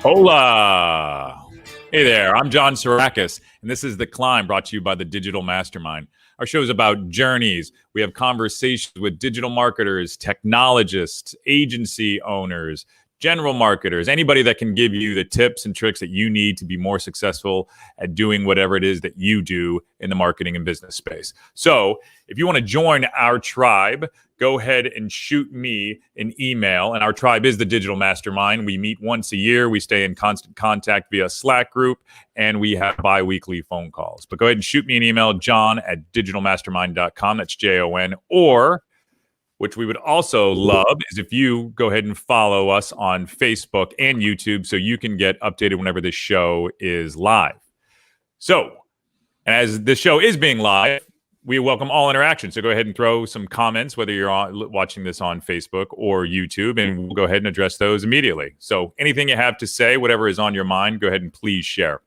Hola. Hey there, I'm John Sarakis, and this is The Climb, brought to you by the Digital Mastermind. Our show is about journeys. We have conversations with digital marketers, technologists, agency owners, general marketers, anybody that can give you the tips and tricks that you need to be more successful at doing whatever it is that you do in the marketing and business space. So if you want to join our tribe, go ahead and shoot me an email. And our tribe is the Digital Mastermind. We meet once a year. We stay in constant contact via Slack group, and we have bi-weekly phone calls. But go ahead and shoot me an email, john@digitalmastermind.com. That's Jon. Or, which we would also love, is if you go ahead and follow us on Facebook and YouTube so you can get updated whenever this show is live. So, as this show is being live, we welcome all interaction. So go ahead and throw some comments, whether you're watching this on Facebook or YouTube, and we'll go ahead and address those immediately. So anything you have to say, whatever is on your mind, go ahead and please share.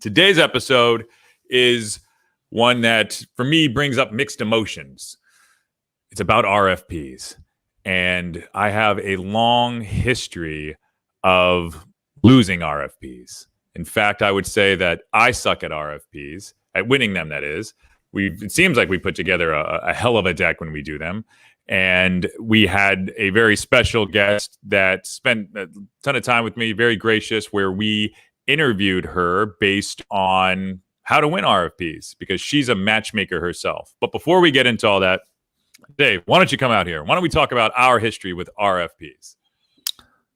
Today's episode is one that, for me, brings up mixed emotions. It's about RFPs. And I have a long history of losing RFPs. In fact, I would say that I suck at RFPs, at winning them, that is. It seems like we put together a hell of a deck when we do them. And we had a very special guest that spent a ton of time with me, very gracious, where we interviewed her based on how to win RFPs, because she's a matchmaker herself. But before we get into all that, Dave, why don't you come out here? Why don't we talk about our history with RFPs?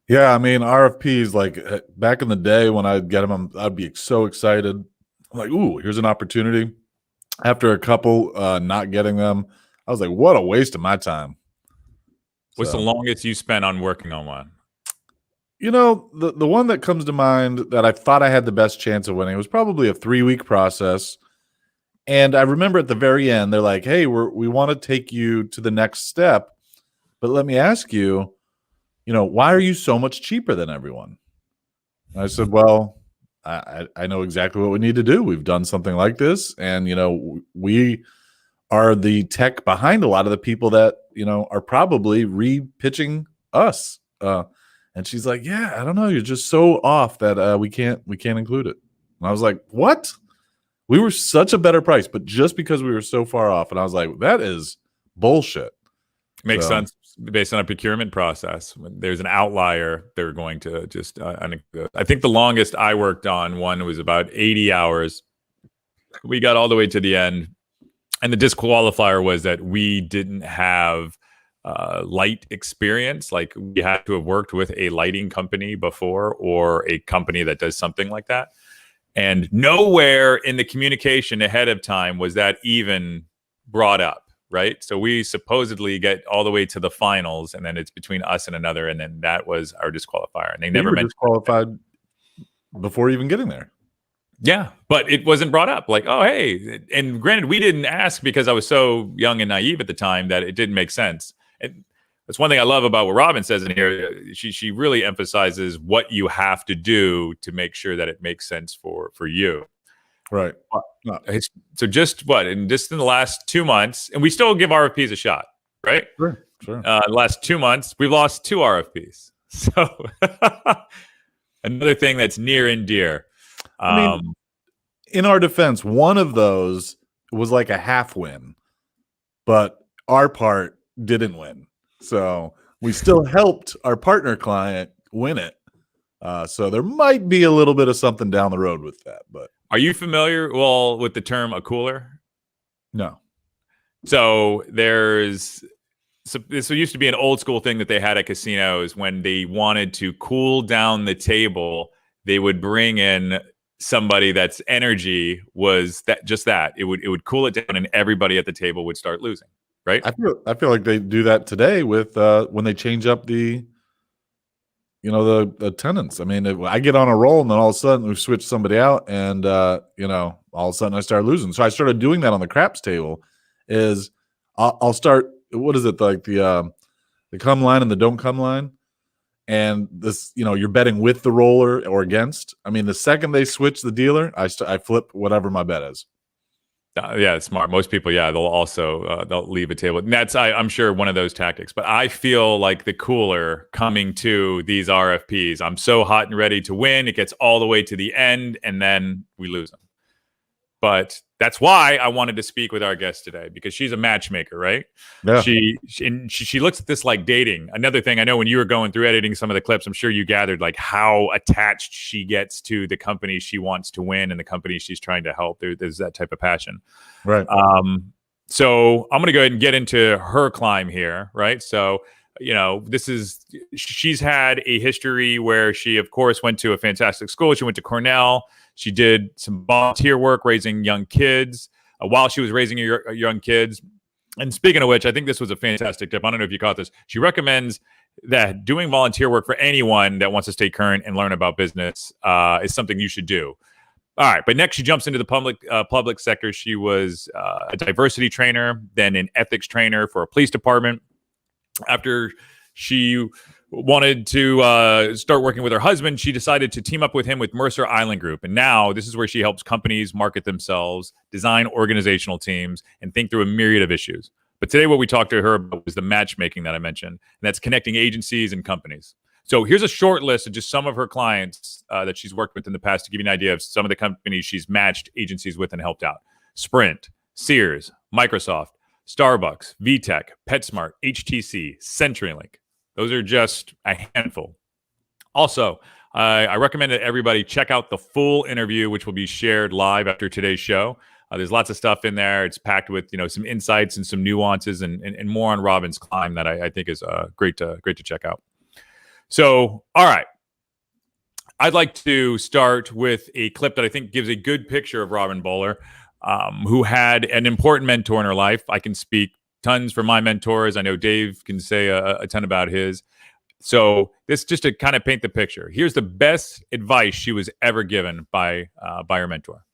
Yeah, I mean, RFPs, like back in the day when I'd get them, I'd be so excited. I'm like, ooh, here's an opportunity. After a couple not getting them, I was like, what a waste of my time. What's the longest you spent on working on one? You know, the one that comes to mind that I thought I had the best chance of winning was probably a 3-week process. And I remember at the very end, they're like, hey, we want to take you to the next step. But let me ask you, why are you so much cheaper than everyone? And I said, well, I know exactly what we need to do. We've done something like this. And, we are the tech behind a lot of the people that, are probably re-pitching us. And she's like, yeah, I don't know. You're just so off that we can't include it. And I was like, what? We were such a better price, but just because we were so far off. And I was like, that is bullshit. Makes sense based on a procurement process. When there's an outlier, they're going to just, I think the longest I worked on one was about 80 hours. We got all the way to the end. And the disqualifier was that we didn't have light experience. Like, we had to have worked with a lighting company before, or a company that does something like that. And nowhere in the communication ahead of time was that even brought up. Right. So we supposedly get all the way to the finals, and then it's between us and another. And then that was our disqualifier. And they never mentioned disqualified before even getting there. Yeah. But it wasn't brought up. Like, oh, hey. And granted, we didn't ask because I was so young and naive at the time that it didn't make sense. And that's one thing I love about what Robin says in here. She really emphasizes what you have to do to make sure that it makes sense for you. Right. So just in the last 2 months, and we still give RFPs a shot, right? Sure. The last 2 months, we've lost 2 RFPs. So another thing that's near and dear. I mean, in our defense, one of those was like a half win, but our part didn't win. So we still helped our partner client win it. So there might be a little bit of something down the road with that, but. Are you familiar, with the term a cooler? No. So this used to be an old school thing that they had at casinos. When they wanted to cool down the table, they would bring in somebody that's energy was that. It would cool it down, and everybody at the table would start losing. Right? I feel like they do that today with when they change up the attendance. I mean, I get on a roll, and then all of a sudden we switch somebody out, and all of a sudden I start losing. So I started doing that on the craps table. Is I'll start. What is it, like the come line and the don't come line? and this, you're betting with the roller or against. I mean, the second they switch the dealer, I flip whatever my bet is. Yeah, it's smart. Most people, they'll also they'll leave a table. And that's I'm sure one of those tactics. But I feel like the cooler coming to these RFPs. I'm so hot and ready to win. It gets all the way to the end, and then we lose them. But that's why I wanted to speak with our guest today, because she's a matchmaker, right? Yeah. She looks at this like dating. Another thing, I know when you were going through editing some of the clips, I'm sure you gathered like how attached she gets to the company she wants to win and the company she's trying to help. There's that type of passion. Right. So I'm going to go ahead and get into her climb here, right? So, she's had a history where she, of course, went to a fantastic school. She went to Cornell. She did some volunteer work raising young kids while she was raising young kids. And speaking of which, I think this was a fantastic tip. I don't know if you caught this. She recommends that doing volunteer work for anyone that wants to stay current and learn about business is something you should do. All right, but next she jumps into the public sector. She was a diversity trainer, then an ethics trainer for a police department. After she wanted to start working with her husband, she decided to team up with him with Mercer Island Group. And now this is where she helps companies market themselves, design organizational teams, and think through a myriad of issues. But today what we talked to her about was the matchmaking that I mentioned, and that's connecting agencies and companies. So here's a short list of just some of her clients that she's worked with in the past to give you an idea of some of the companies she's matched agencies with and helped out. Sprint, Sears, Microsoft, Starbucks, VTech, PetSmart, HTC, CenturyLink. Those are just a handful. Also, I recommend that everybody check out the full interview, which will be shared live after today's show. There's lots of stuff in there. It's packed with some insights and some nuances and more on Robin's climb that I think is great to check out. So, all right. I'd like to start with a clip that I think gives a good picture of Robin Boehler, who had an important mentor in her life. I can speak tons for my mentors. I know Dave can say a ton about his. So this just to kind of paint the picture. Here's the best advice she was ever given by her mentor.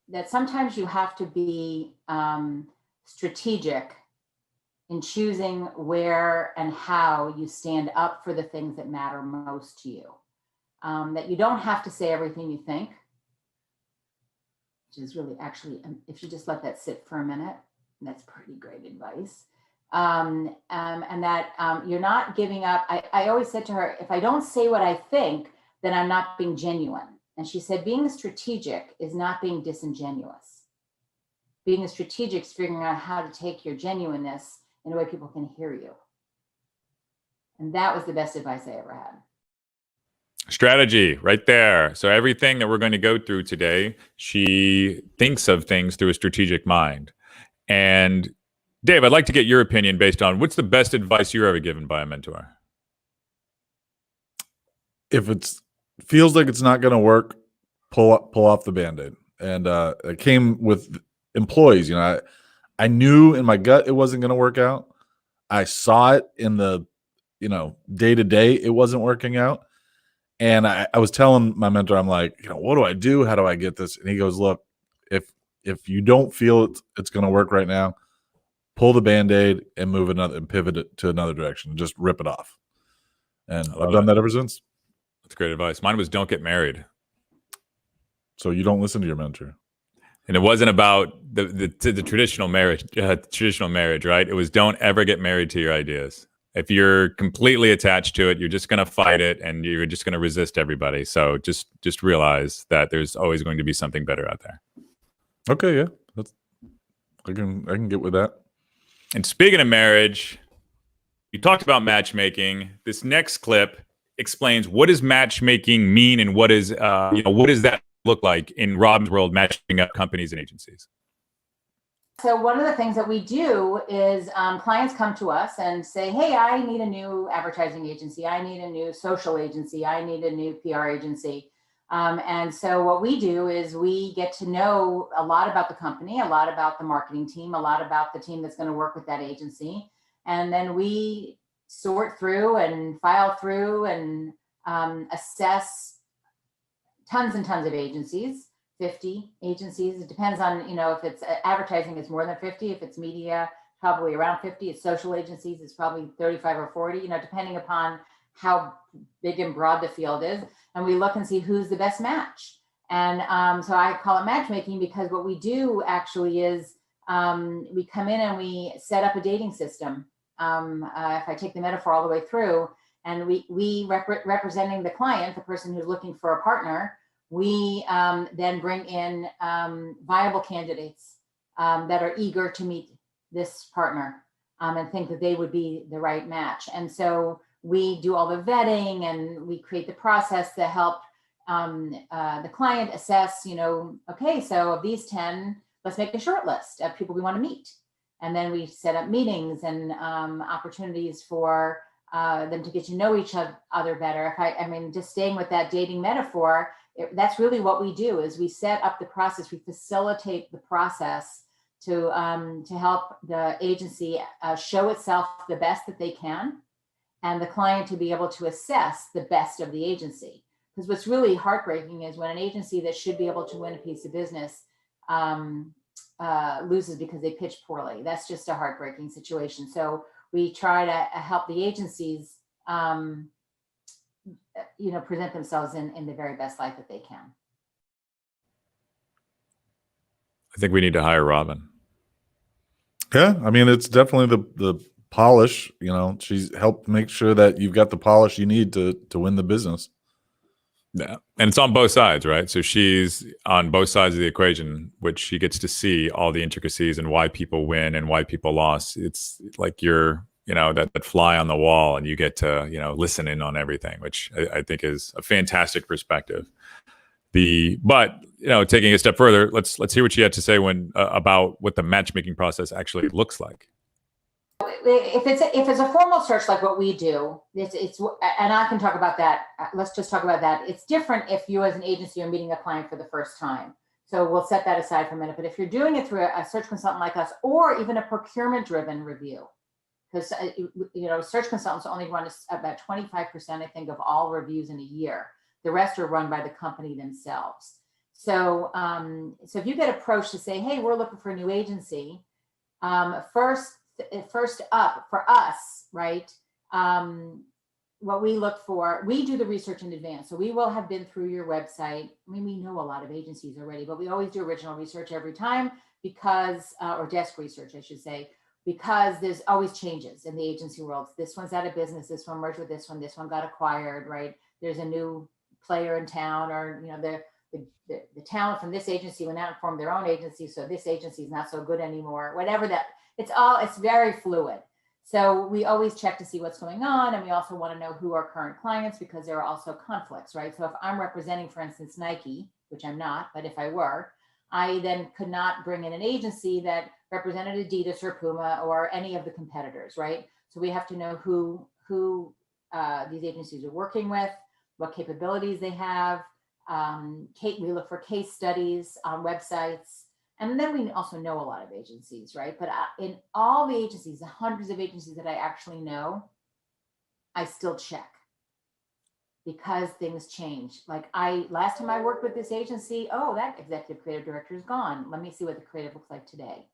That sometimes you have to be strategic in choosing where and how you stand up for the things that matter most to you. That you don't have to say everything you think, which is really actually, if you just let that sit for a minute, that's pretty great advice. And that you're not giving up. I always said to her, if I don't say what I think, then I'm not being genuine. And she said, being strategic is not being disingenuous. Being strategic is figuring out how to take your genuineness in a way people can hear you. And that was the best advice I ever had. Strategy right there. So everything that we're going to go through today, she thinks of things through a strategic mind. And Dave, I'd like to get your opinion based on what's the best advice you're ever given by a mentor? If it feels like it's not going to work, pull off the Band-Aid. And it came with employees. I knew in my gut it wasn't going to work out. I saw it in the day to day it wasn't working out. And I was telling my mentor, I'm like, what do I do? How do I get this? And he goes, look, if you don't feel it's going to work right now, pull the Band-Aid and move another and pivot it to another direction. Just rip it off. And I've done that ever since. That's great advice. Mine was don't get married. So you don't listen to your mentor. And it wasn't about the traditional marriage, right? It was don't ever get married to your ideas. If you're completely attached to it, you're just going to fight it and you're just going to resist everybody. So just realize that there's always going to be something better out there. Okay, yeah. I can get with that. And speaking of marriage, you talked about matchmaking. This next clip explains what does matchmaking mean and what does that look like in Robin's world, matching up companies and agencies. So one of the things that we do is clients come to us and say, hey, I need a new advertising agency. I need a new social agency. I need a new PR agency. And so what we do is we get to know a lot about the company, a lot about the marketing team, a lot about the team that's going to work with that agency. And then we sort through and file through and assess tons and tons of agencies. 50 agencies. It depends on, if it's advertising, it's more than 50. If it's media, probably around 50. It's social agencies, it's probably 35 or 40, depending upon how big and broad the field is, and we look and see who's the best match. And so I call it matchmaking, because what we do actually is we come in and we set up a dating system. If I take the metaphor all the way through, and we representing the client, the person who's looking for a partner, we then bring in viable candidates that are eager to meet this partner and think that they would be the right match. And so we do all the vetting, and we create the process to help the client assess, okay, so of these 10, let's make a short list of people we want to meet. And then we set up meetings and opportunities for them to get to know each other better. I mean, just staying with that dating metaphor, that's really what we do, is we set up the process, we facilitate the process to help the agency show itself the best that they can, and the client to be able to assess the best of the agency. Because what's really heartbreaking is when an agency that should be able to win a piece of business loses because they pitch poorly. That's just a heartbreaking situation. So we try to help the agencies, present themselves in the very best light that they can. I think we need to hire Robin. Yeah, I mean, it's definitely the polish. She's helped make sure that you've got the polish you need to win the business. Yeah, and it's on both sides, right? So she's on both sides of the equation, which she gets to see all the intricacies and why people win and why people lost. It's like you're, that fly on the wall, and you get to, listen in on everything, which I think is a fantastic perspective. But taking a step further, let's hear what she had to say about what the matchmaking process actually looks like. If it's a formal search like what we do, it's and I can talk about that. Let's just talk about that. It's different if you as an agency are meeting a client for the first time. So we'll set that aside for a minute. But if you're doing it through a search consultant like us, or even a procurement-driven review, because search consultants only run about 25%, I think, of all reviews in a year. The rest are run by the company themselves. So if you get approached to say, hey, we're looking for a new agency, first up for us, right? What we look for, we do the research in advance. So we will have been through your website. I mean, we know a lot of agencies already, but we always do original research every time because, or desk research, I should say, because there's always changes in the agency world. This one's out of business. This one merged with this one got acquired, right? There's a new player in town, or, the talent from this agency went out and formed their own agency. So this agency is not so good anymore, whatever that. It's very fluid. So we always check to see what's going on. And we also want to know who are current clients, because there are also conflicts, right? So if I'm representing, for instance, Nike, which I'm not, but if I were, I then could not bring in an agency that represented Adidas or Puma or any of the competitors, right? So we have to know who these agencies are working with, what capabilities they have. We look for case studies on websites. And then we also know a lot of agencies, right? But in all the agencies, the hundreds of agencies that I actually know, I still check, because things change. Like last time I worked with this agency, that executive creative director is gone. Let me see what the creative looks like today,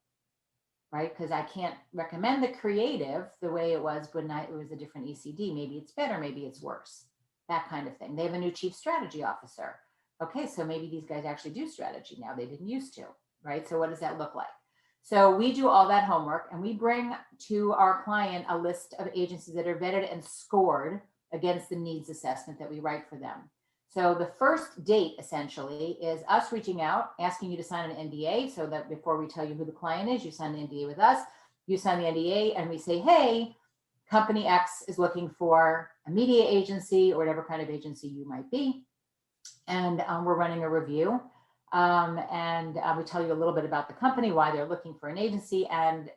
right? Because I can't recommend the creative the way it was when it was a different ECD. Maybe it's better, maybe it's worse, that kind of thing. They have a new chief strategy officer. Okay, so maybe these guys actually do strategy now. They didn't used to. Right? So what does that look like? So we do all that homework, and we bring to our client a list of agencies that are vetted and scored against the needs assessment that we write for them. So the first date essentially is us reaching out, asking you to sign an NDA, so that before we tell you who the client is, you sign an NDA with us, you sign the NDA, and we say, hey, company X is looking for a media agency or whatever kind of agency you might be. And we're running a review. We tell you a little bit about the company, why they're looking for an agency, and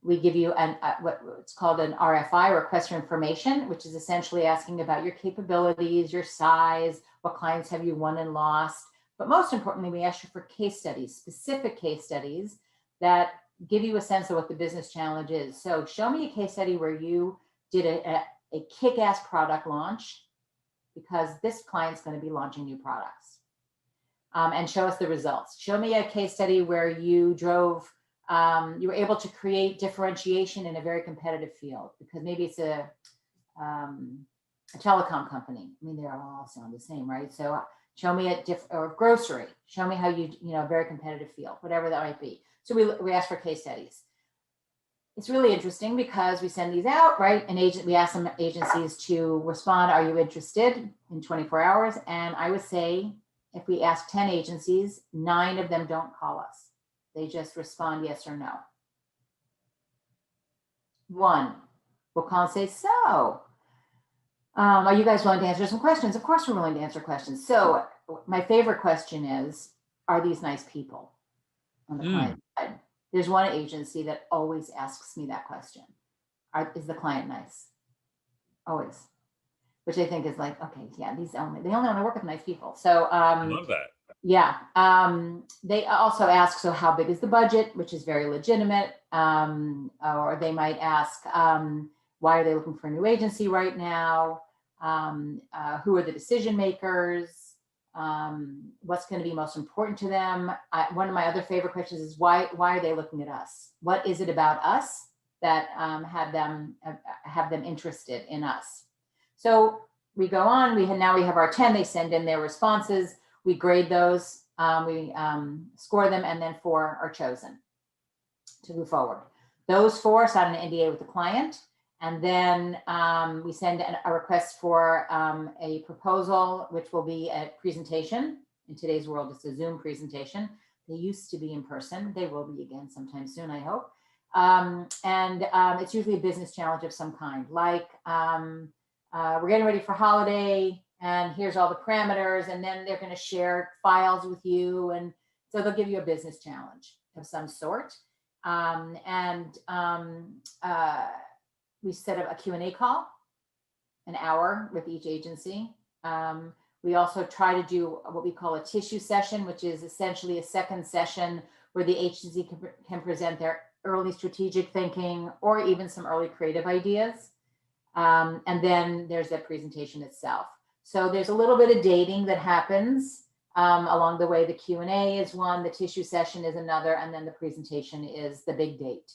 we give you what's called an RFI, request for information, which is essentially asking about your capabilities, your size, what clients have you won and lost. But most importantly, we ask you for case studies, specific case studies that give you a sense of what the business challenge is. So show me a case study where you did a kick-ass product launch, because this client's going to be launching new products. And show us the results. Show me a case study where you were able to create differentiation in a very competitive field, because maybe it's a telecom company. I mean, they all sound the same, right? So show me or grocery, show me how a very competitive field, whatever that might be. So we ask for case studies. It's really interesting because we send these out, right? We ask some agencies to respond, are you interested, in 24 hours? And I would say if we ask 10 agencies, 9 of them don't call us. They just respond yes or no. 1 will call and say, so, are you guys willing to answer some questions? Of course we're willing to answer questions. So my favorite question is, are these nice people on the client side? There's one agency that always asks me that question. Is the client nice? Always. Which I think is like, okay, yeah, they only want to work with nice people. So I love that. Yeah. They also ask, so how big is the budget, which is very legitimate. Or they might ask, why are they looking for a new agency right now? Who are the decision makers? What's going to be most important to them? One of my other favorite questions is why are they looking at us? What is it about us that have them interested in us? So we go on. Now we have our 10. They send in their responses. We grade those. We score them, and then 4 are chosen to move forward. Those 4 sign an NDA with the client. And then we send a request for a proposal, which will be a presentation. In today's world, it's a Zoom presentation. They used to be in person. They will be again sometime soon, I hope. It's usually a business challenge of some kind, like we're getting ready for holiday, and here's all the parameters, and then they're going to share files with you. And so they'll give you a business challenge of some sort. We set up a Q&A call, an hour with each agency. We also try to do what we call a tissue session, which is essentially a second session where the agency can present their early strategic thinking or even some early creative ideas. And then there's the presentation itself. So there's a little bit of dating that happens along the way. The Q&A is one, the tissue session is another, and then the presentation is the big date,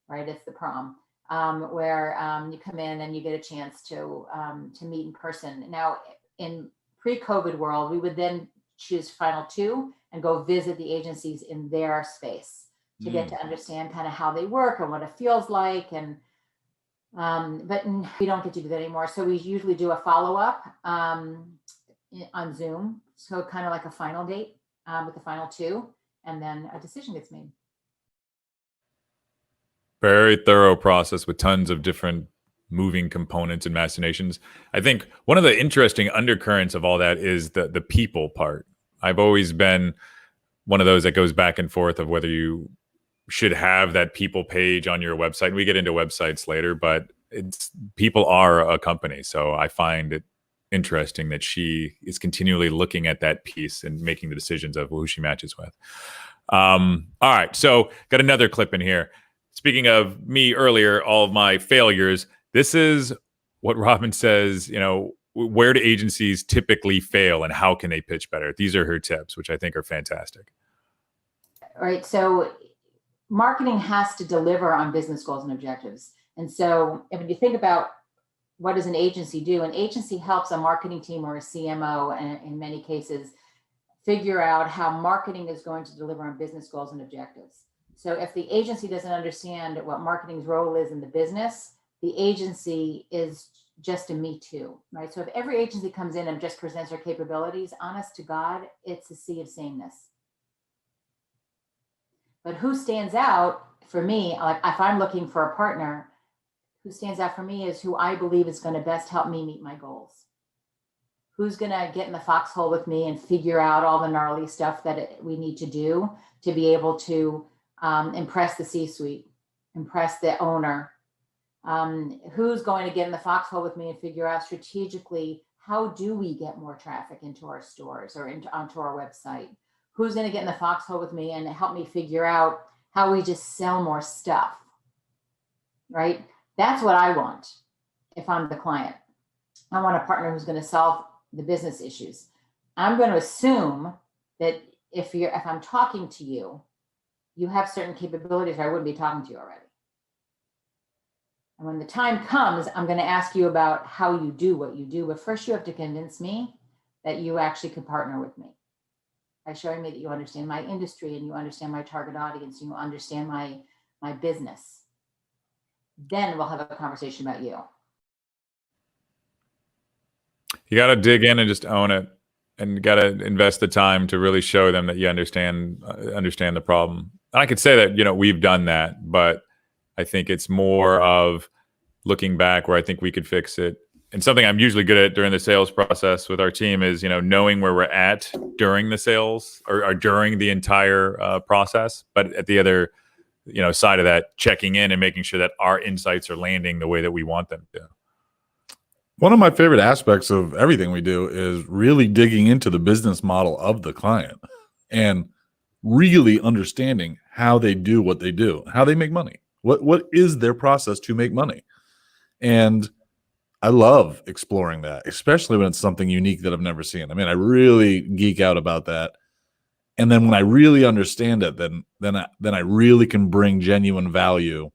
right? It's the prom. Where you come in and you get a chance to meet in person. Now, in pre-COVID world, we would then choose final 2 and go visit the agencies in their space to get to understand kind of how they work and what it feels like. And but we don't get to do that anymore. So we usually do a follow-up on Zoom. So kind of like a final date with the final 2, and then a decision gets made. Very thorough process with tons of different moving components and machinations. I think one of the interesting undercurrents of all that is the people part. I've always been one of those that goes back and forth of whether you should have that people page on your website. And we get into websites later, but people are a company. So I find it interesting that she is continually looking at that piece and making the decisions of who she matches with. All right. So got another clip in here. Speaking of me earlier, all of my failures, this is what Robin says, where do agencies typically fail and how can they pitch better? These are her tips, which I think are fantastic. All right. So marketing has to deliver on business goals and objectives. And so when you think about what does an agency do, an agency helps a marketing team or a CMO, and in many cases, figure out how marketing is going to deliver on business goals and objectives. So if the agency doesn't understand what marketing's role is in the business, the agency is just a me too, right? So if every agency comes in and just presents their capabilities, honest to God, it's a sea of sameness. But who stands out for me, like if I'm looking for a partner, who stands out for me is who I believe is going to best help me meet my goals. Who's going to get in the foxhole with me and figure out all the gnarly stuff that we need to do to be able to impress the C-suite, impress the owner. Who's going to get in the foxhole with me and figure out strategically, how do we get more traffic into our stores or onto our website? Who's going to get in the foxhole with me and help me figure out how we just sell more stuff, right? That's what I want if I'm the client. I want a partner who's going to solve the business issues. I'm going to assume that if I'm talking to you, you have certain capabilities or I wouldn't be talking to you already. And when the time comes, I'm going to ask you about how you do what you do. But first, you have to convince me that you actually could partner with me by showing me that you understand my industry and you understand my target audience, and you understand my business. Then we'll have a conversation about you. You got to dig in and just own it, and you got to invest the time to really show them that you understand the problem. And I could say that, you know, we've done that, but I think it's more of looking back where I think we could fix it. And something I'm usually good at during the sales process with our team is, you know, knowing where we're at during the sales or during the entire process. But at the other, you know, side of that, checking in and making sure that our insights are landing the way that we want them to. One of my favorite aspects of everything we do is really digging into the business model of the client and really understanding how they do what they do, how they make money. What is their process to make money? And I love exploring that, especially when it's something unique that I've never seen. I mean, I really geek out about that. And then when I really understand it, then I really can bring genuine value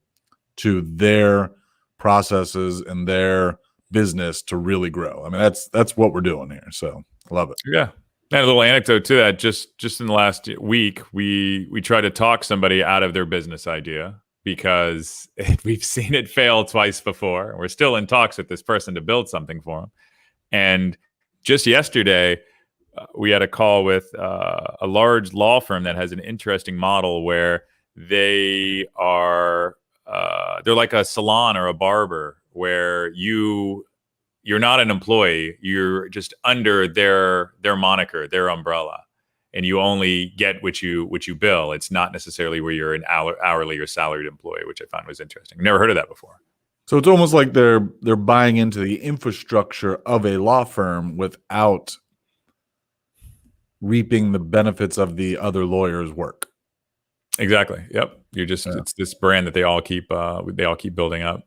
to their processes and their business to really grow. I mean, that's what we're doing here. So I love it. Yeah. And a little anecdote to that, just in the last week, we tried to talk somebody out of their business idea because we've seen it fail twice before. We're still in talks with this person to build something for them. And just yesterday, we had a call with a large law firm that has an interesting model where they are they're like a salon or a barber where you're not an employee, you're just under their moniker, their umbrella, and you only get what you bill. It's not necessarily where you're an hourly or salaried employee, which I found was interesting. Never heard of that before. So it's almost like they're buying into the infrastructure of a law firm without reaping the benefits of the other lawyers' work. Exactly. Yep. It's this brand that they all keep building up.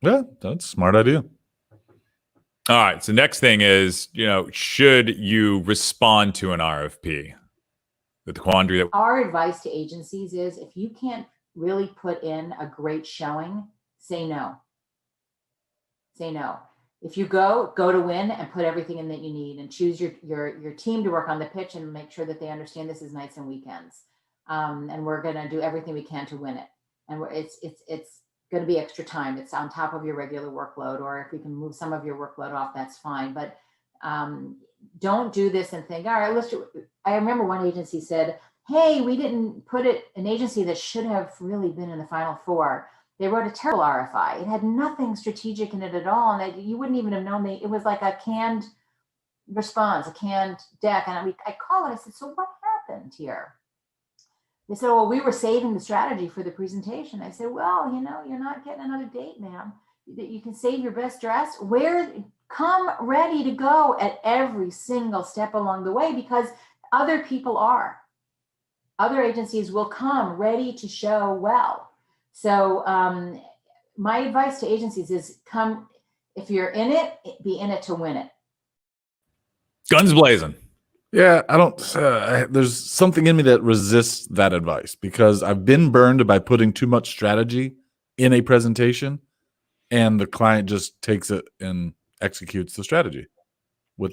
Yeah, that's a smart idea. All right. So next thing is, you know, should you respond to an RFP? The quandary that our advice to agencies is, if you can't really put in a great showing, say no. Say no. If you go to win and put everything in that you need, and choose your team to work on the pitch and make sure that they understand this is nights and weekends. And we're going to do everything we can to win it. And it's going to be extra time. It's on top of your regular workload, or if we can move some of your workload off, that's fine. But don't do this and think, all right, let's do it. I remember one agency said, hey, we didn't put it, an agency that should have really been in the final four. They wrote a terrible RFI. It had nothing strategic in it at all. And you wouldn't even have known it was like a canned response, a canned deck. And I called and I said, so what happened here? They said, well, we were saving the strategy for the presentation. I said, well, you know, you're not getting another date, ma'am. You can save your best dress. Come ready to go at every single step along the way, because other people are. Other agencies will come ready to show well. So my advice to agencies is, come, if you're in it, be in it to win it. Guns blazing. Yeah, I don't. There's something in me that resists that advice, because I've been burned by putting too much strategy in a presentation, and the client just takes it and executes the strategy with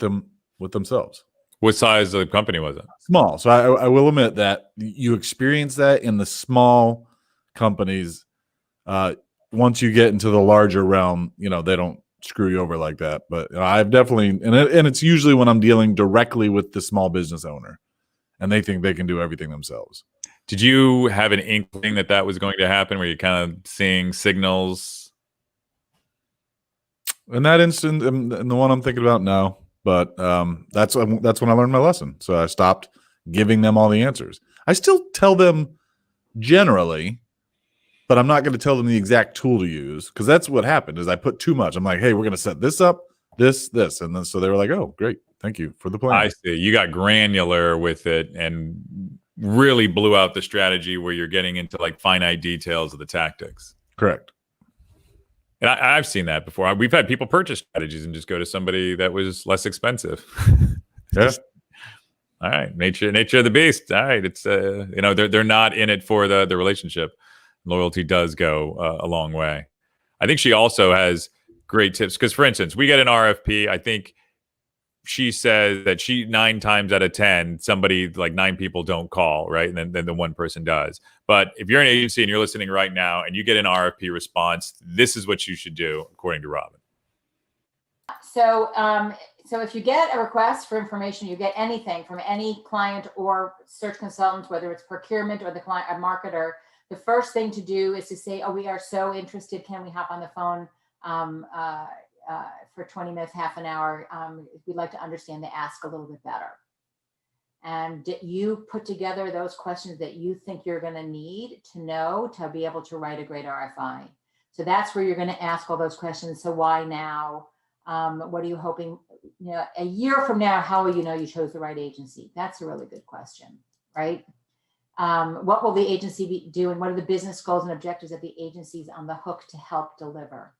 themselves. What size of the company was it? Small. So I will admit that you experience that in the small companies. Once you get into the larger realm, you know, they don't screw you over like that. But I've definitely, and it's usually when I'm dealing directly with the small business owner and they think they can do everything themselves. Did you have an inkling that was going to happen? Were you kind of seeing signals? In that instant, and the one I'm thinking about, no. But that's when I learned my lesson. So I stopped giving them all the answers. I still tell them generally, but I'm not going to tell them the exact tool to use, because that's what happened. Is I put too much. I'm like, hey, we're going to set this up, this, and then so they were like, oh, great, thank you for the plan. I see. You got granular with it and really blew out the strategy where you're getting into like finite details of the tactics. Correct. And I've seen that before. We've had people purchase strategies and just go to somebody that was less expensive. Yeah. All right, nature of the beast. All right, it's they're not in it for the relationship. Loyalty does go a long way. I think she also has great tips because, for instance, we get an RFP. I think she says that 9 times out of 10, somebody like 9 people don't call, right? And then the one person does. But if you're an agency and you're listening right now and you get an RFP response, this is what you should do, according to Robin. So, so if you get a request for information, you get anything from any client or search consultant, whether it's procurement or the client, a marketer, the first thing to do is to say, oh, we are so interested. Can we hop on the phone for 20 minutes, half an hour? We'd like to understand the ask a little bit better. And you put together those questions that you think you're going to need to know to be able to write a great RFI. So that's where you're going to ask all those questions. So why now? What are you hoping, you know, a year from now, how will you know you chose the right agency? That's a really good question, right? What will the agency be doing? What are the business goals and objectives that the agency's on the hook to help deliver?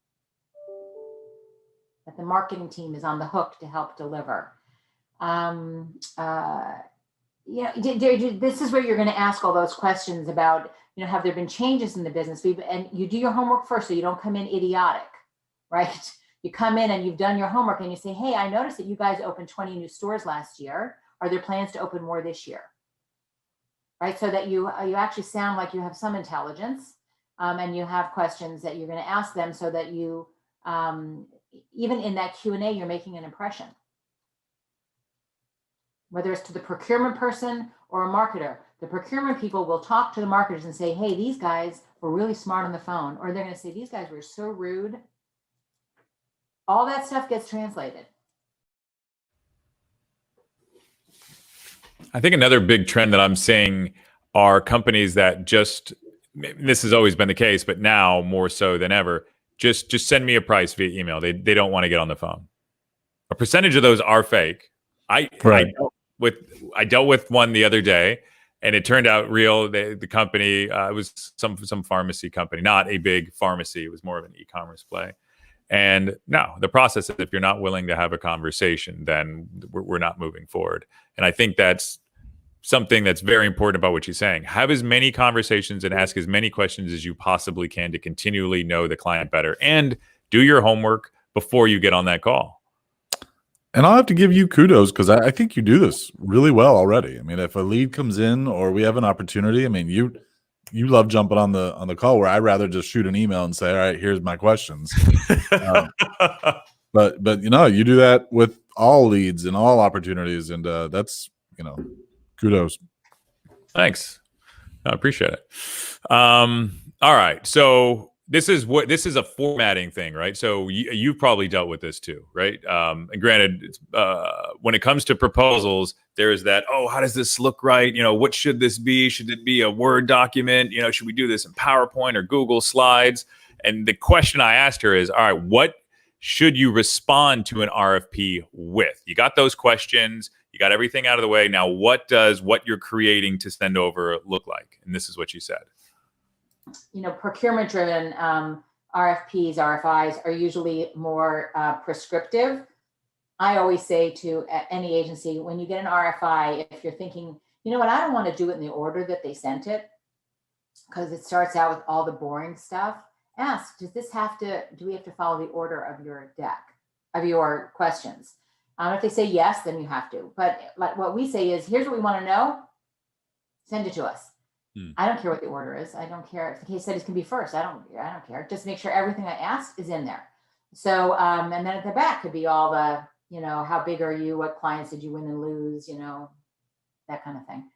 That the marketing team is on the hook to help deliver. This is where you're going to ask all those questions about, you know, have there been changes in the business? And you do your homework first, so you don't come in idiotic, right? You come in and you've done your homework and you say, hey, I noticed that you guys opened 20 new stores last year. Are there plans to open more this year? Right, so that you actually sound like you have some intelligence, and you have questions that you're going to ask them, so that you, even in that Q&A, you're making an impression. Whether it's to the procurement person or a marketer, the procurement people will talk to the marketers and say, hey, these guys were really smart on the phone, or they're going to say, these guys were so rude. All that stuff gets translated. I think another big trend that I'm seeing are companies that just, this has always been the case, but now more so than ever, just send me a price via email. They don't want to get on the phone. A percentage of those are fake. I dealt with one the other day, and it turned out real. The company, it was some pharmacy company, not a big pharmacy. It was more of an e-commerce play. And no, the process is, if you're not willing to have a conversation, then we're not moving forward. And I think that's something that's very important about what she's saying. Have as many conversations and ask as many questions as you possibly can to continually know the client better, and do your homework before you get on that call. And I'll have to give you kudos, because I think you do this really well already. I mean, if a lead comes in or we have an opportunity, I mean, you love jumping on the call, where I'd rather just shoot an email and say, all right, here's my questions. But you know, you do that with all leads and all opportunities, and that's, you know, kudos. Thanks. I appreciate it. All right. So this is a formatting thing, right? So you've probably dealt with this too, right? And granted, when it comes to proposals, there is that, oh, how does this look right? You know, what should this be? Should it be a Word document? You know, should we do this in PowerPoint or Google Slides? And the question I asked her is, all right, what should you respond to an RFP with? You got those questions, you got everything out of the way. Now, what does what you're creating to send over look like? And this is what she said. You know, procurement driven RFPs, RFIs are usually more prescriptive. I always say to any agency, when you get an RFI, if you're thinking, you know what, I don't want to do it in the order that they sent it, because it starts out with all the boring stuff. Ask, do we have to follow the order of your deck, of your questions? If they say yes, then you have to. But like what we say is, here's what we want to know. Send it to us. I don't care what the order is. I don't care if the case studies can be first. I don't care. Just make sure everything I ask is in there. So, and then at the back could be all the, you know, how big are you? What clients did you win and lose? You know, that kind of thing.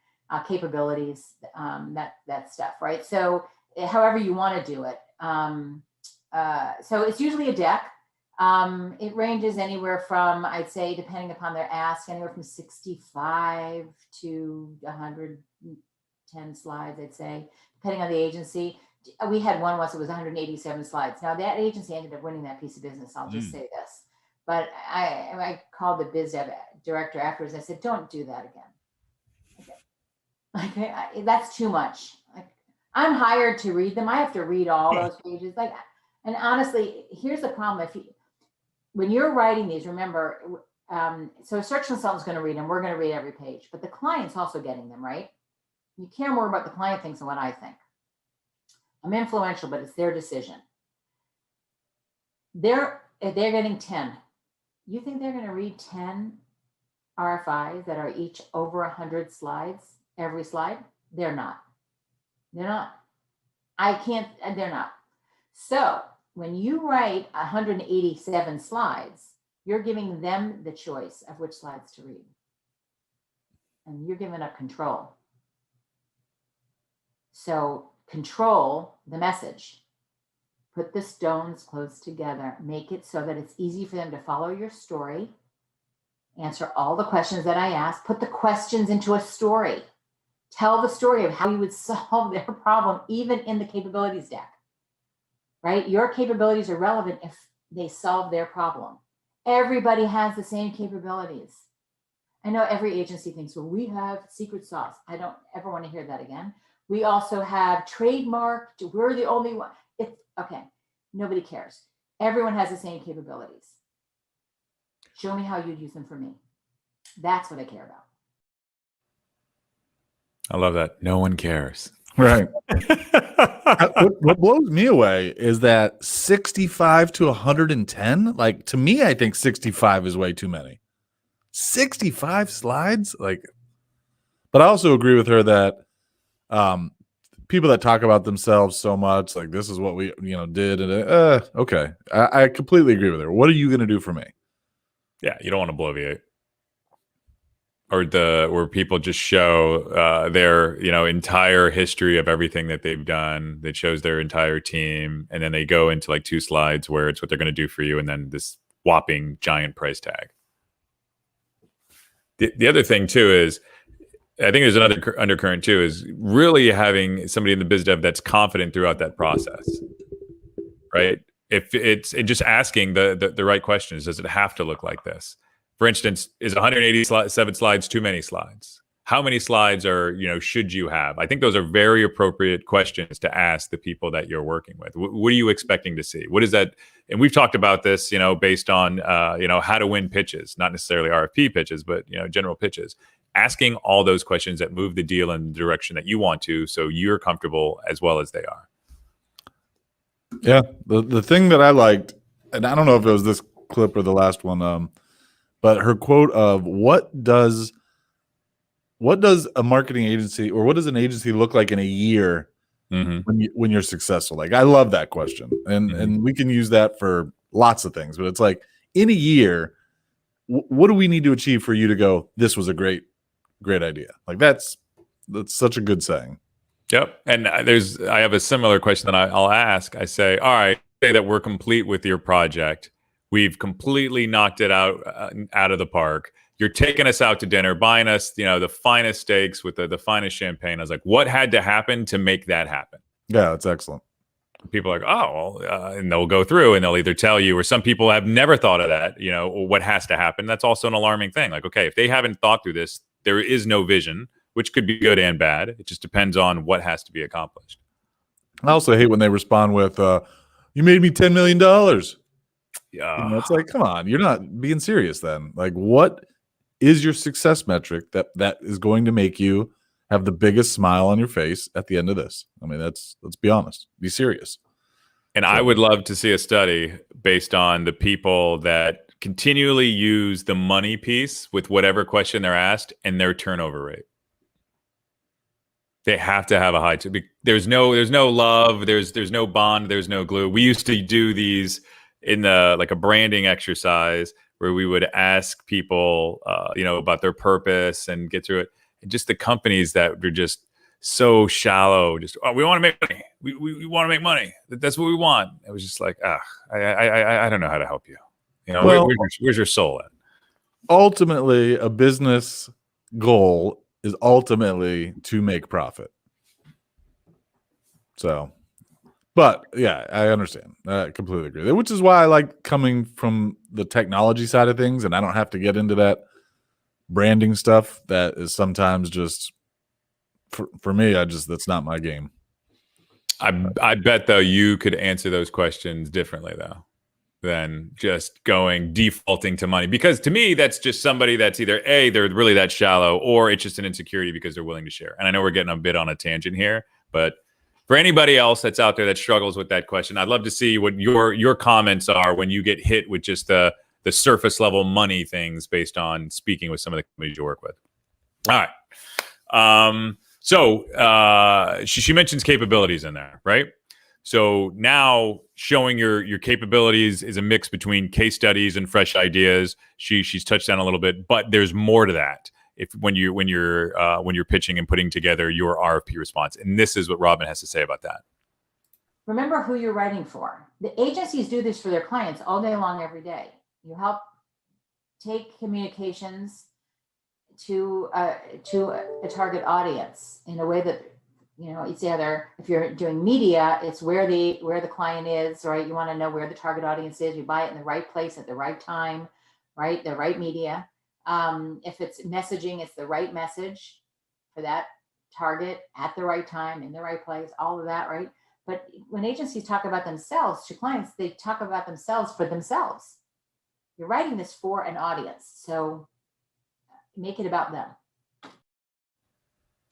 Capabilities, that stuff, right? So, however you want to do it. So it's usually a deck. It ranges anywhere from, I'd say, depending upon their ask, anywhere from 65 to 110 slides, I'd say, depending on the agency. We had one once, it was 187 slides. Now that agency ended up winning that piece of business. I'll just say this, but I called the biz dev director afterwards. I said, don't do that again. Okay. That's too much. I'm hired to read them. I have to read all those pages. And honestly, here's the problem. When you're writing these, remember, so a search consultant's going to read them. We're going to read every page, but the client's also getting them, right? You care more about the client thinks than what I think. I'm influential, but it's their decision. they're getting 10. You think they're going to read 10 RFIs that are each over 100 slides, every slide? They're not. They're not. They're not. So when you write 187 slides, you're giving them the choice of which slides to read. And you're giving up control. So control the message. Put the stones close together. Make it so that it's easy for them to follow your story. Answer all the questions that I ask. Put the questions into a story. Tell the story of how you would solve their problem, even in the capabilities deck, right? Your capabilities are relevant if they solve their problem. Everybody has the same capabilities. I know every agency thinks, well, we have secret sauce. I don't ever want to hear that again. We also have trademarked. We're the only one. It's okay. Nobody cares. Everyone has the same capabilities. Show me how you'd use them for me. That's what I care about. I love that. No one cares. Right. What blows me away is that 65 to 110, like, to me, I think 65 is way too many. 65 slides? Like, but I also agree with her that people that talk about themselves so much, like, this is what we, did. And okay. I completely agree with her. What are you going to do for me? Yeah. You don't want to bloviate. Or where people just show their entire history of everything that they've done. That shows their entire team, and then they go into like 2 slides where it's what they're going to do for you, and then this whopping giant price tag. The other thing too is, I think there's another undercurrent too, is really having somebody in the biz dev that's confident throughout that process, right? If it's just asking the right questions. Does it have to look like this? For instance, is 187 slides too many slides? How many slides should you have? I think those are very appropriate questions to ask the people that you're working with. What are you expecting to see? What is that? And we've talked about this, based on, how to win pitches, not necessarily RFP pitches, but, general pitches. Asking all those questions that move the deal in the direction that you want to, so you're comfortable as well as they are. Yeah. The thing that I liked, and I don't know if it was this clip or the last one, but her quote of what does a marketing agency, or what does an agency look like in a year when you're successful? Like, I love that question, and we can use that for lots of things. But it's like, in a year, what do we need to achieve for you to go, this was a great idea? Like, that's such a good saying. Yep. And I have a similar question that I'll ask. I say, all right, say that we're complete with your project. We've completely knocked it out of the park. You're taking us out to dinner, buying us, the finest steaks with the finest champagne. I was like, what had to happen to make that happen? Yeah, that's excellent. People are like, oh, well, and they'll go through and they'll either tell you, or some people have never thought of that, or what has to happen. That's also an alarming thing. Like, okay, if they haven't thought through this, there is no vision, which could be good and bad. It just depends on what has to be accomplished. I also hate when they respond with, you made me $10 million. Yeah, it's like, come on, you're not being serious then. Like, what is your success metric that is going to make you have the biggest smile on your face at the end of this? I mean, let's be honest, be serious. And I would love to see a study based on the people that continually use the money piece with whatever question they're asked and their turnover rate. They have to have a high. There's no love. There's no bond. There's no glue. We used to do these in like a branding exercise where we would ask people, about their purpose and get through it. And just the companies that were just so shallow, just, oh, we want to make money. We want to make money. That's what we want. It was just like, I don't know how to help you. Well, where's your soul at? Ultimately, a business goal is ultimately to make profit. So, but yeah, I understand. I completely agree. Which is why I like coming from the technology side of things, and I don't have to get into that branding stuff that is sometimes just for me. That's not my game. I bet though you could answer those questions differently though than just defaulting to money, because to me that's just somebody that's either they're really that shallow, or it's just an insecurity because they're willing to share. And I know we're getting a bit on a tangent here, but For anybody else that's out there that struggles with that question, I'd love to see what your comments are when you get hit with just the surface level money things based on speaking with some of the companies you work with. All right. So she mentions capabilities in there, right? So now showing your capabilities is a mix between case studies and fresh ideas. She's touched on a little bit, but there's more to that. When you're pitching and putting together your RFP response, and this is what Robin has to say about that. Remember who you're writing for. The agencies do this for their clients all day long, every day. You help take communications to a target audience in a way that, it's either, if you're doing media, it's where the client is, right? You want to know where the target audience is. You buy it in the right place at the right time, right? The right media. If it's messaging, it's the right message for that target at the right time, in the right place, all of that, right? But when agencies talk about themselves to clients, they talk about themselves for themselves. You're writing this for an audience, so make it about them.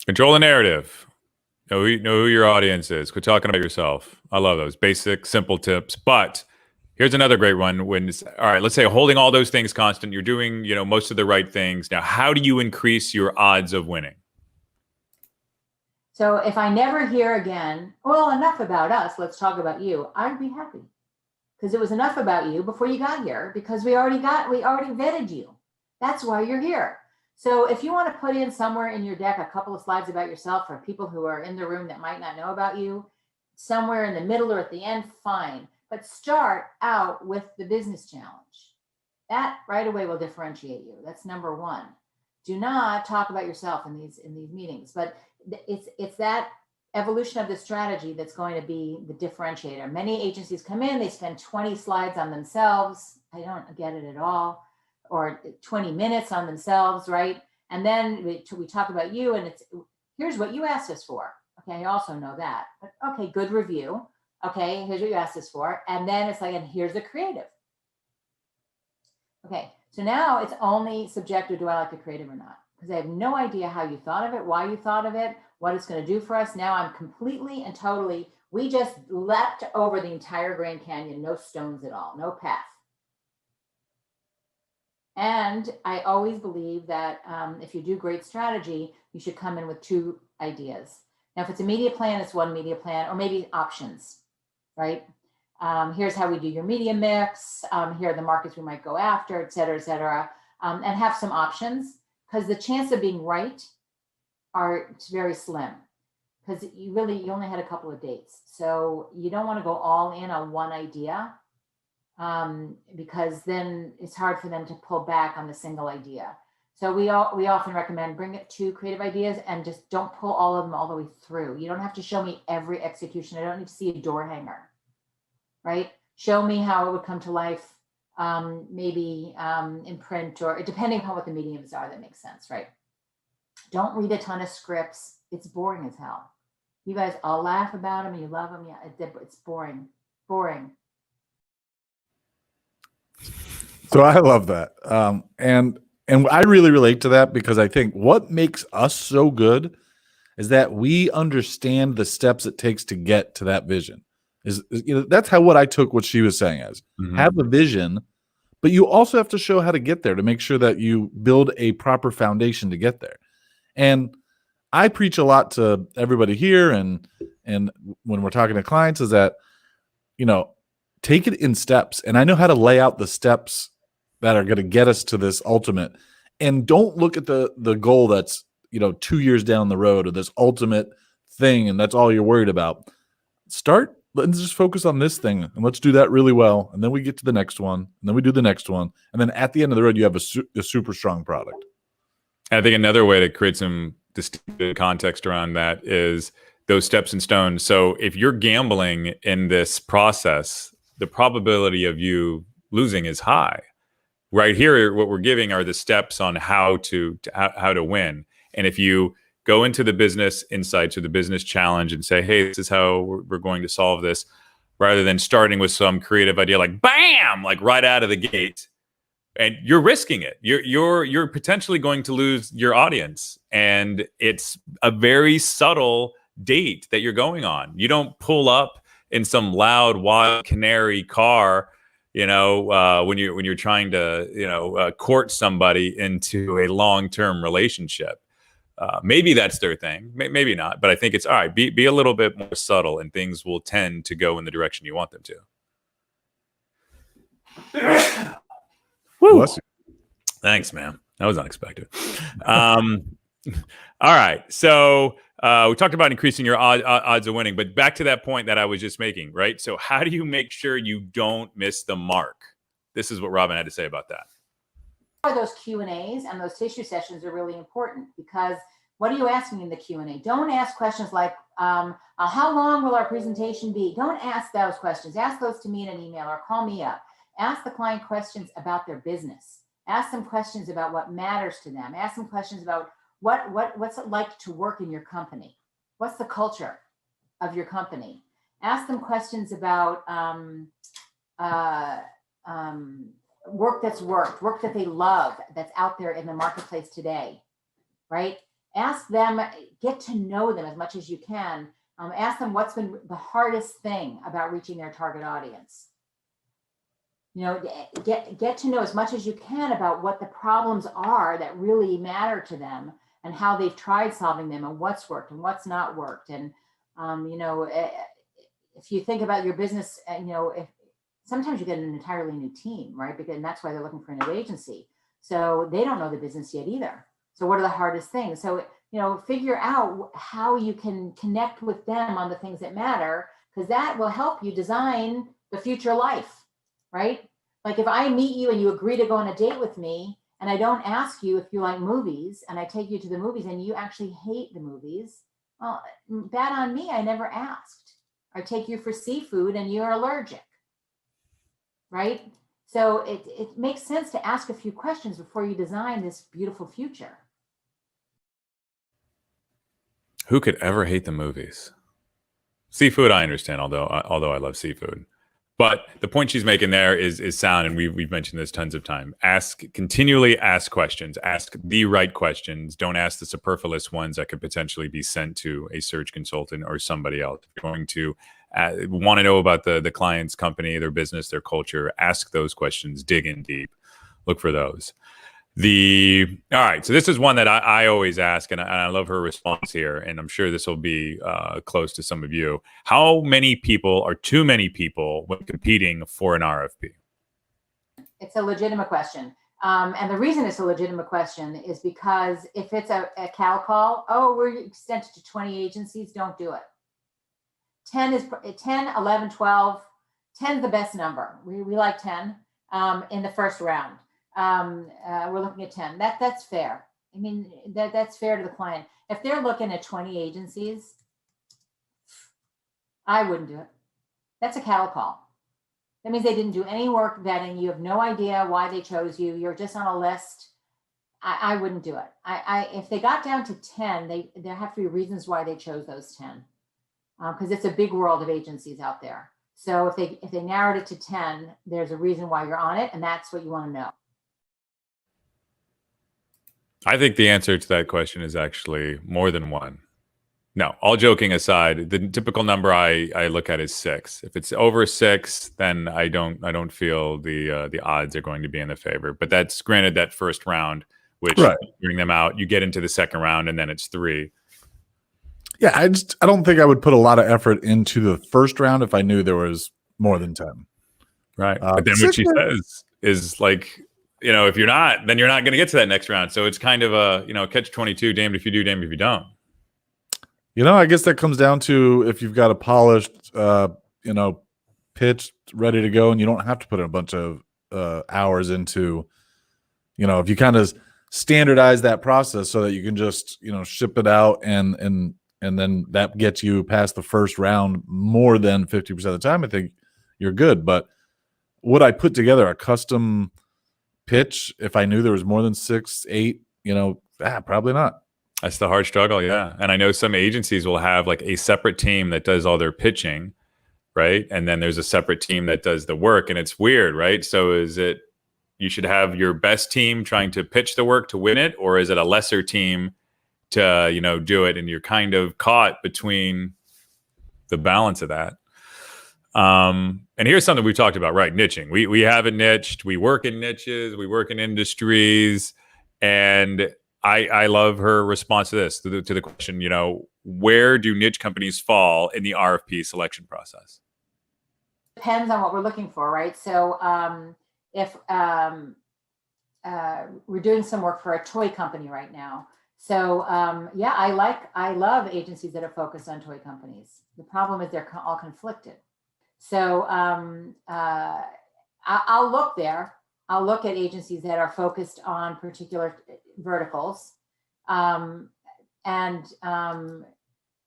Control the narrative. Know who your audience is. Quit talking about yourself. I love those basic, simple tips. But here's another great one. All right, let's say holding all those things constant, you're doing, most of the right things. Now, how do you increase your odds of winning? So if I never hear again, well, enough about us, let's talk about you, I'd be happy. Because it was enough about you before you got here, because we already vetted you. That's why you're here. So if you want to put in somewhere in your deck a couple of slides about yourself for people who are in the room that might not know about you, somewhere in the middle or at the end, fine. But start out with the business challenge. That right away will differentiate you. That's number one. Do not talk about yourself in these meetings, but it's that evolution of the strategy that's going to be the differentiator. Many agencies come in, they spend 20 slides on themselves. I don't get it at all. Or 20 minutes on themselves, right? And then we talk about you, and here's what you asked us for. Okay, I also know that. But okay, good review. Okay, here's what you asked us for. And then it's like, and here's the creative. Okay, so now it's only subjective, do I like the creative or not? Because I have no idea how you thought of it, why you thought of it, what it's going to do for us. Now I'm completely and totally, we just leapt over the entire Grand Canyon, no stones at all, no path. And I always believe that if you do great strategy, you should come in with two ideas. Now, if it's a media plan, it's one media plan, or maybe options, right? Here's how we do your media mix. Here are the markets we might go after, et cetera, and have some options, because the chance of being right it's very slim, because you only had a couple of dates. So you don't want to go all in on one idea. Because then it's hard for them to pull back on the single idea. So we often recommend bring it two creative ideas and just don't pull all of them all the way through. You don't have to show me every execution. I don't need to see a door hanger, right? Show me how it would come to life, maybe in print, or depending on what the mediums are, that makes sense, right? Don't read a ton of scripts. It's boring as hell. You guys all laugh about them and you love them. Yeah, it's boring. So I love that. And I really relate to that, because I think what makes us so good is that we understand the steps it takes to get to that vision. That's what I took what she was saying as. Mm-hmm. Have a vision, but you also have to show how to get there, to make sure that you build a proper foundation to get there. And I preach a lot to everybody here, and when we're talking to clients, is that, take it in steps. And I know how to lay out the steps that are going to get us to this ultimate. And don't look at the goal that's, 2 years down the road, or this ultimate thing, and that's all you're worried about. Let's just focus on this thing, and let's do that really well. And then we get to the next one, and then we do the next one. And then at the end of the road, you have a super strong product. I think another way to create some distinct context around that is those steps and stones. So if you're gambling in this process, the probability of you losing is high. Right here, what we're giving are the steps on how to win. And if you go into the business insights or the business challenge and say, hey, this is how we're going to solve this, rather than starting with some creative idea like bam, like right out of the gate, and you're risking it. You're potentially going to lose your audience. And it's a very subtle date that you're going on. You don't pull up in some loud wild canary car, when you're trying to court somebody into a long-term relationship. Maybe that's their thing, maybe not, but I think it's all right. Be a little bit more subtle, and things will tend to go in the direction you want them to. Woo. Thanks, man. That was unexpected. All right. So we talked about increasing your odds of winning, but back to that point that I was just making, right? So how do you make sure you don't miss the mark? This is what Robin had to say about that. Those Q&As and those tissue sessions are really important, because what are you asking in the Q&A? Don't ask questions like, how long will our presentation be? Don't ask those questions. Ask those to me in an email or call me up. Ask the client questions about their business. Ask them questions about what matters to them. Ask them questions about what's it like to work in your company? What's the culture of your company? Ask them questions about work that's worked, work that they love, that's out there in the marketplace today, right? Ask them, get to know them as much as you can. Ask them what's been the hardest thing about reaching their target audience. Get to know as much as you can about what the problems are that really matter to them, and how they've tried solving them, and what's worked and what's not worked. And, if you think about your business, if sometimes you get an entirely new team, right? And that's why they're looking for a new agency. So they don't know the business yet either. So what are the hardest things? So, figure out how you can connect with them on the things that matter, because that will help you design the future life, right? Like if I meet you and you agree to go on a date with me, and I don't ask you if you like movies, and I take you to the movies and you actually hate the movies, well, bad on me, I never asked. I take you for seafood and you're allergic, right? So it makes sense to ask a few questions before you design this beautiful future. Who could ever hate the movies? Seafood, I understand, although I love seafood. But the point she's making there is sound, and we've mentioned this tons of time. Continually ask questions. Ask the right questions. Don't ask the superfluous ones that could potentially be sent to a search consultant or somebody else. If you're going to want to know about the client's company, their business, their culture, ask those questions. Dig in deep. Look for those. All right, so this is one that I always ask, and I love her response here, and I'm sure this will be close to some of you. How many people are too many people when competing for an RFP? It's a legitimate question. And the reason it's a legitimate question is because if it's a Cal call, we're extended to 20 agencies, don't do it. 10, 11, 12, 10 is the best number. We like 10 in the first round. We're looking at 10. That's fair. I mean, that's fair to the client. If they're looking at 20 agencies, I wouldn't do it. That's a cattle call. That means they didn't do any work vetting. You have no idea why they chose you. You're just on a list. I wouldn't do it. If they got down to 10, there have to be reasons why they chose those 10, because it's a big world of agencies out there. So if they narrowed it to 10, there's a reason why you're on it, and that's what you want to know. I think the answer to that question is actually more than one. No, all joking aside, the typical number I look at is 6. If it's over 6, then I don't feel the odds are going to be in the favor. But that's granted that first round, which bring them out, you get into the second round, and then it's 3. Yeah, I don't think I would put a lot of effort into the first round if I knew there was more than 10. Right. But then what she says is like, if you're not, then you're not going to get to that next round. So it's kind of a, catch-22, damned if you do, damned if you don't. I guess that comes down to if you've got a polished, pitch ready to go, and you don't have to put in a bunch of hours into, if you kind of standardize that process so that you can just, ship it out and then that gets you past the first round more than 50% of the time, I think you're good. But would I put together a custom pitch if I knew there was more than 6, 8? Probably not. That's the hard struggle, yeah. And I know some agencies will have like a separate team that does all their pitching, right? And then there's a separate team that does the work, and it's weird, right? So is it you should have your best team trying to pitch the work to win it, or is it a lesser team to, you know, do it. And you're kind of caught between the balance of that. And here's something we talked about, right? Niching. We have it niched. We work in niches. We work in industries. And I love her response to this, to the question, you know, where do niche companies fall in the RFP selection process? Depends on what we're looking for, right? So if we're doing some work for a toy company right now. So yeah, I love agencies that are focused on toy companies. The problem is they're all conflicted. So I'll look there. I'll look at agencies that are focused on particular verticals.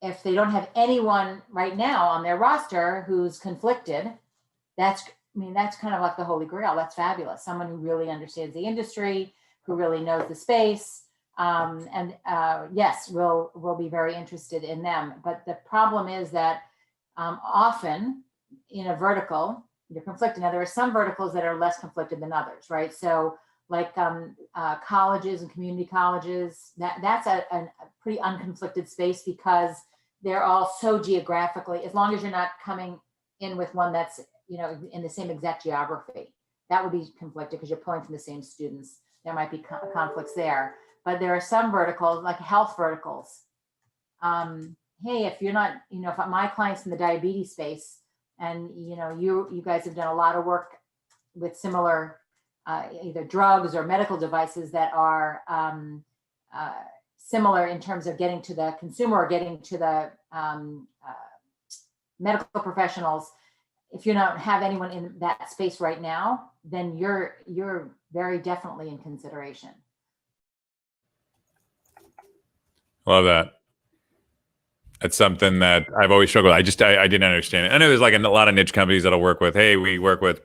If they don't have anyone right now on their roster who's conflicted, that's kind of like the holy grail. That's fabulous. Someone who really understands the industry, who really knows the space. Yes, we'll be very interested in them. But the problem is that often in a vertical, you're conflicted. Now, there are some verticals that are less conflicted than others, right? So like colleges and community colleges, that's a pretty unconflicted space because they're all so geographically, as long as you're not coming in with one that's, you know, in the same exact geography, that would be conflicted because you're pulling from the same students. There might be conflicts there. But there are some verticals, like health verticals. Hey, if you're not, you know, if my client's in the diabetes space, and you know, you guys have done a lot of work with similar either drugs or medical devices that are similar in terms of getting to the consumer or getting to the medical professionals. If you don't have anyone in that space right now, then you're very definitely in consideration. Love that. It's something that I've always struggled with. I didn't understand it. I know there's like a lot of niche companies that I'll work with. Hey, we work with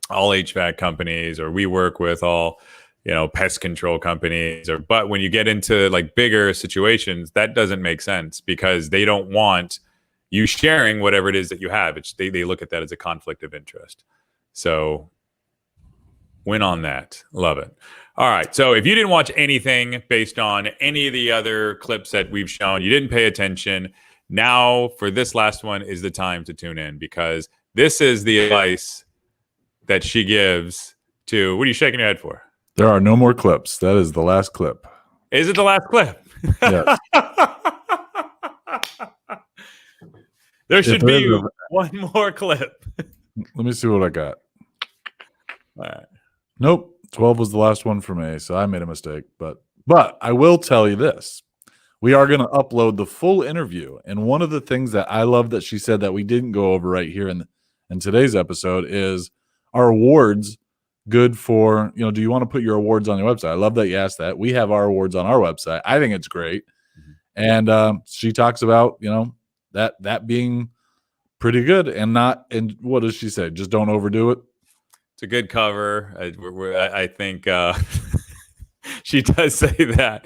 all HVAC companies, or we work with all, you know, pest control companies. But when you get into like bigger situations, that doesn't make sense because they don't want you sharing whatever it is that you have. They look at that as a conflict of interest. So win on that. Love it. All right. So if you didn't watch anything based on any of the other clips that we've shown, you didn't pay attention, now for this last one is the time to tune in, because this is the advice that she gives to, what are you shaking your head for? There are no more clips. That is the last clip. Is it the last clip? Yes. There should be one more clip. Let me see what I got. All right. Nope. 12 was the last one for me, so I made a mistake. But I will tell you this. We are going to upload the full interview. And one of the things that I love that she said that we didn't go over right here in today's episode is, our awards good for, you know, do you want to put your awards on your website? I love that you asked that. We have our awards on our website. I think it's great. Mm-hmm. And she talks about, you know, that being pretty good and what does she say? Just don't overdo it. It's a good cover. I think she does say that.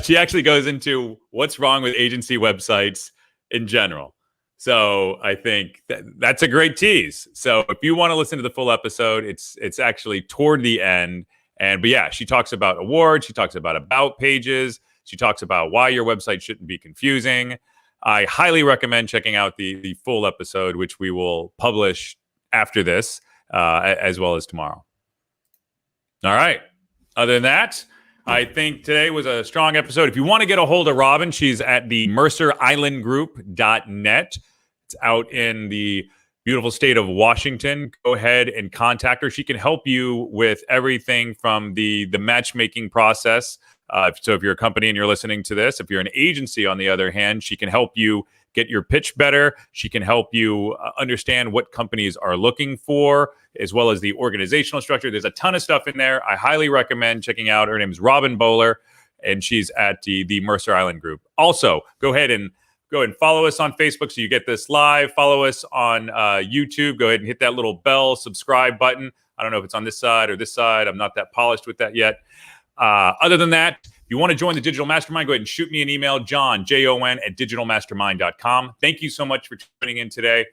She actually goes into what's wrong with agency websites in general. So I think that's a great tease. So if you want to listen to the full episode, it's actually toward the end. But yeah, she talks about awards. She talks about pages. She talks about why your website shouldn't be confusing. I highly recommend checking out the full episode, which we will publish after this. As well as tomorrow. All right. Other than that, I think today was a strong episode. If you want to get a hold of Robin, she's at the mercerislandgroup.net. It's out in the beautiful state of Washington. Go ahead and contact her. She can help you with everything from the matchmaking process. So if you're a company and you're listening to this, if you're an agency, on the other hand, she can help you get your pitch better. She can help you understand what companies are looking for, as well as the organizational structure. There's a ton of stuff in there. I highly recommend checking out. Her name is Robin Boehler, and she's at the Mercer Island Group. Also, go ahead and follow us on Facebook so you get this live. Follow us on YouTube. Go ahead and hit that little bell subscribe button. I don't know if it's on this side or this side. I'm not that polished with that yet. Other than that, if you want to join the Digital Mastermind, go ahead and shoot me an email, Jon, Jon, @digitalmastermind.com. Thank you so much for tuning in today.